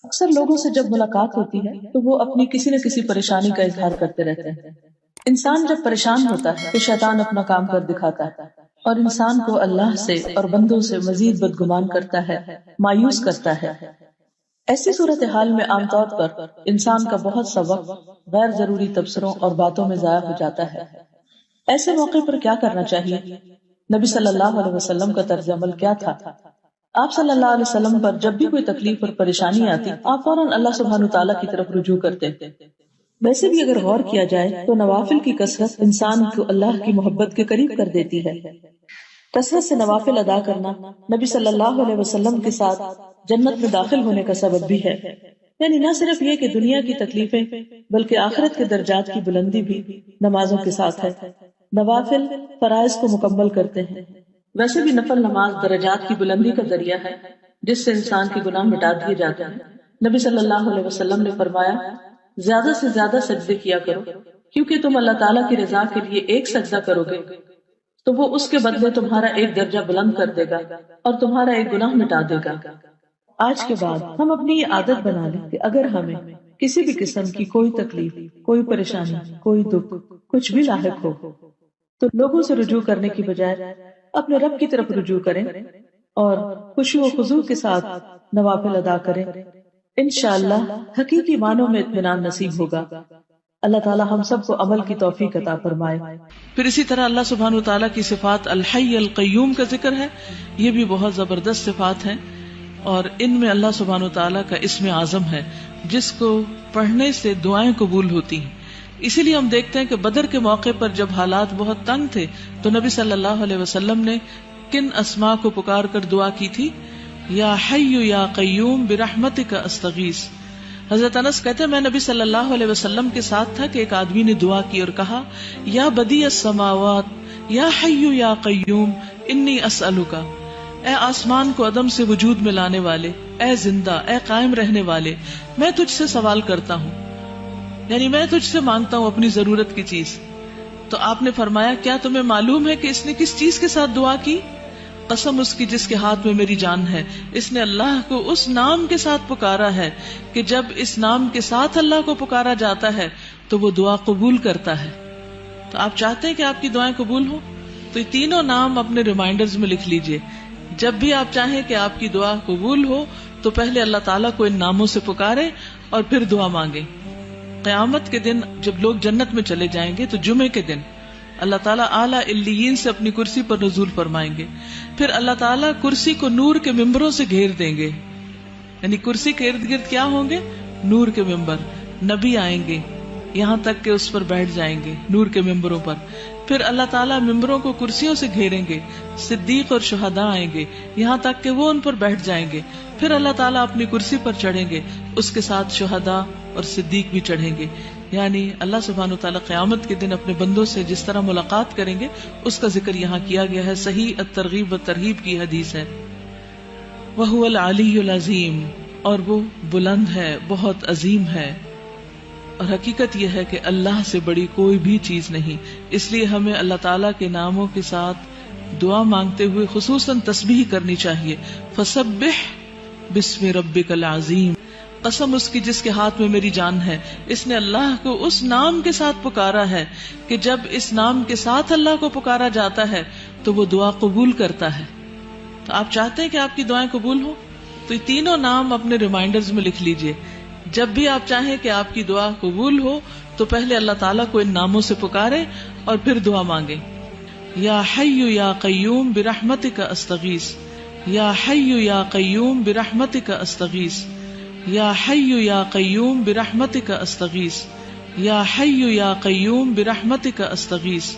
اکثر لوگوں سے جب ملاقات ہوتی ہے تو وہ اپنی کسی نہ کسی پریشانی کا اظہار کرتے رہتے ہیں۔ انسان جب پریشان ہوتا ہے تو شیطان اپنا کام کر دکھاتا ہے اور انسان کو اللہ سے اور بندوں سے مزید بدگمان کرتا ہے، مایوس کرتا ہے۔ ایسی صورتحال میں عام طور پر انسان کا بہت سا وقت غیر ضروری تبصروں اور باتوں میں ضائع ہو جاتا ہے۔ ایسے موقع پر کیا کرنا چاہیے؟ نبی صلی اللہ علیہ وسلم کا طرز عمل کیا تھا؟ آپ صلی اللہ علیہ وسلم پر جب بھی کوئی تکلیف اور پریشانی آتی، آپ فوراً اللہ سبحانہ تعالیٰ کی طرف رجوع کرتے۔ ویسے بھی اگر غور کیا جائے تو نوافل کی کثرت انسان کو اللہ کی محبت کے قریب کر دیتی ہے۔ کثرت سے نوافل ادا کرنا نبی صلی اللہ علیہ وسلم کے ساتھ جنت میں داخل ہونے کا سبب بھی ہے۔ یعنی نہ صرف یہ کہ دنیا کی تکلیفیں بلکہ آخرت کے درجات کی بلندی بھی نمازوں کے ساتھ ہے۔ نوافل فرائض کو مکمل کرتے ہیں۔ ویسے بھی نفل نماز درجات کی بلندی کا ذریعہ ہے جس سے انسان کے گناہ مٹا دیے جاتے ہیں۔ نبی صلی اللہ علیہ وسلم نے فرمایا، زیادہ سے زیادہ سجدے کیا کرو، کیونکہ تم اللہ تعالیٰ کی رضا کے لیے ایک سجدہ کرو گے تو وہ اس کے بدلے تمہارا ایک درجہ بلند کر دے گا اور تمہارا ایک گناہ مٹا دے گا۔ آج کے بعد ہم اپنی یہ عادت بنا لیں کہ اگر ہمیں کسی بھی قسم کی کوئی تکلیف، کوئی پریشانی، کوئی دکھ، کچھ بھی لاحق ہو تو لوگوں سے رجوع کرنے کی بجائے اپنے رب کی طرف رجوع کریں اور خشوع و خضوع کے ساتھ نوافل ادا کریں۔ انشاءاللہ حقیقی معنوں میں اطمینان نصیب ہوگا۔ اللہ تعالی ہم سب کو عمل کی توفیق عطا فرمائے۔ پھر اسی طرح اللہ سبحانہ وتعالیٰ کی صفات الحی القیوم کا ذکر ہے، یہ بھی بہت زبردست صفات ہیں، اور ان میں اللہ سبحانہ وتعالیٰ کا اسم اعظم ہے جس کو پڑھنے سے دعائیں قبول ہوتی ہیں۔ اسی لیے ہم دیکھتے ہیں کہ بدر کے موقع پر جب حالات بہت تنگ تھے تو نبی صلی اللہ علیہ وسلم نے کن اسماء کو پکار کر دعا کی تھی؟ یا حی یا قیوم برحمتک استغیث۔ حضرت انس کہتے ہیں میں نبی صلی اللہ علیہ وسلم کے ساتھ تھا کہ ایک آدمی نے دعا کی اور کہا، یا بدیع السماوات یا حی یا قیوم انی اسألک، اے آسمان کو عدم سے وجود میں لانے والے، اے زندہ، اے قائم رہنے والے، میں تجھ سے سوال کرتا ہوں، یعنی میں تجھ سے مانگتا ہوں اپنی ضرورت کی چیز۔ تو آپ نے فرمایا، کیا تمہیں معلوم ہے کہ اس نے کس چیز کے ساتھ دعا کی؟ قسم اس کی جس کے ہاتھ میں میری جان ہے، اس نے اللہ کو اس نام کے ساتھ پکارا ہے کہ جب اس نام کے ساتھ اللہ کو پکارا جاتا ہے تو وہ دعا قبول کرتا ہے۔ تو آپ چاہتے ہیں کہ آپ کی دعائیں قبول ہوں تو یہ تینوں نام اپنے ریمائنڈرز میں لکھ لیجئے۔ جب بھی آپ چاہیں کہ آپ کی دعا قبول ہو تو پہلے اللہ تعالیٰ کو ان ناموں سے پکاریں اور پھر دعا مانگیں۔ قیامت کے دن جب لوگ جنت میں چلے جائیں گے تو جمعے کے دن اللہ تعالیٰ اعلیٰ علیین سے اپنی کرسی پر نزول فرمائیں گے، پھر اللہ تعالیٰ کرسی کو نور کے ممبروں سے گھیر دیں گے، یعنی کرسی کے ارد گرد کیا ہوں گے؟ نور کے ممبر۔ نبی آئیں گے یہاں تک کہ اس پر بیٹھ جائیں گے نور کے ممبروں پر، پھر اللہ تعالیٰ ممبروں کو کرسیوں سے گھیریں گے، صدیق اور شہداء آئیں گے یہاں تک کہ وہ ان پر بیٹھ جائیں گے، پھر اللہ تعالیٰ اپنی کرسی پر چڑھیں گے، اس کے ساتھ شہداء اور صدیق بھی چڑھیں گے۔ یعنی اللہ سبحانہ وتعالیٰ قیامت کے دن اپنے بندوں سے جس طرح ملاقات کریں گے اس کا ذکر یہاں کیا گیا ہے۔ صحیح الترغیب والترہیب کی حدیث ہے، وَهُوَ الْعَلِيُّ الْعَظِيمُ، اور وہ بلند ہے، بہت عظیم ہے، اور حقیقت یہ ہے کہ اللہ سے بڑی کوئی بھی چیز نہیں۔ اس لیے ہمیں اللہ تعالیٰ کے ناموں کے ساتھ دعا مانگتے ہوئے خصوصاً تسبیح کرنی چاہیے۔ فَسَبِّحْ بِاسْمِ رَبِّكَ الْعَظِيمِ، قسم اس کی جس کے ہاتھ میں میری جان ہے، اس نے اللہ کو اس نام کے ساتھ پکارا ہے کہ جب اس نام کے ساتھ اللہ کو پکارا جاتا ہے تو وہ دعا قبول کرتا ہے۔ تو آپ چاہتے ہیں کہ آپ کی دعائیں قبول ہوں تو یہ تینوں نام اپنے ریمائنڈرز میں لکھ لیجئے۔ جب بھی آپ چاہیں کہ آپ کی دعا قبول ہو تو پہلے اللہ تعالیٰ کو ان ناموں سے پکاریں اور پھر دعا مانگیں۔ یا حی یا قیوم برحمتک استغیث، یا حی یا قیوم برحمتک استغیث، یا حی یا قیوم برحمتک استغیث، یا حی یا قیوم برحمتک استغیث۔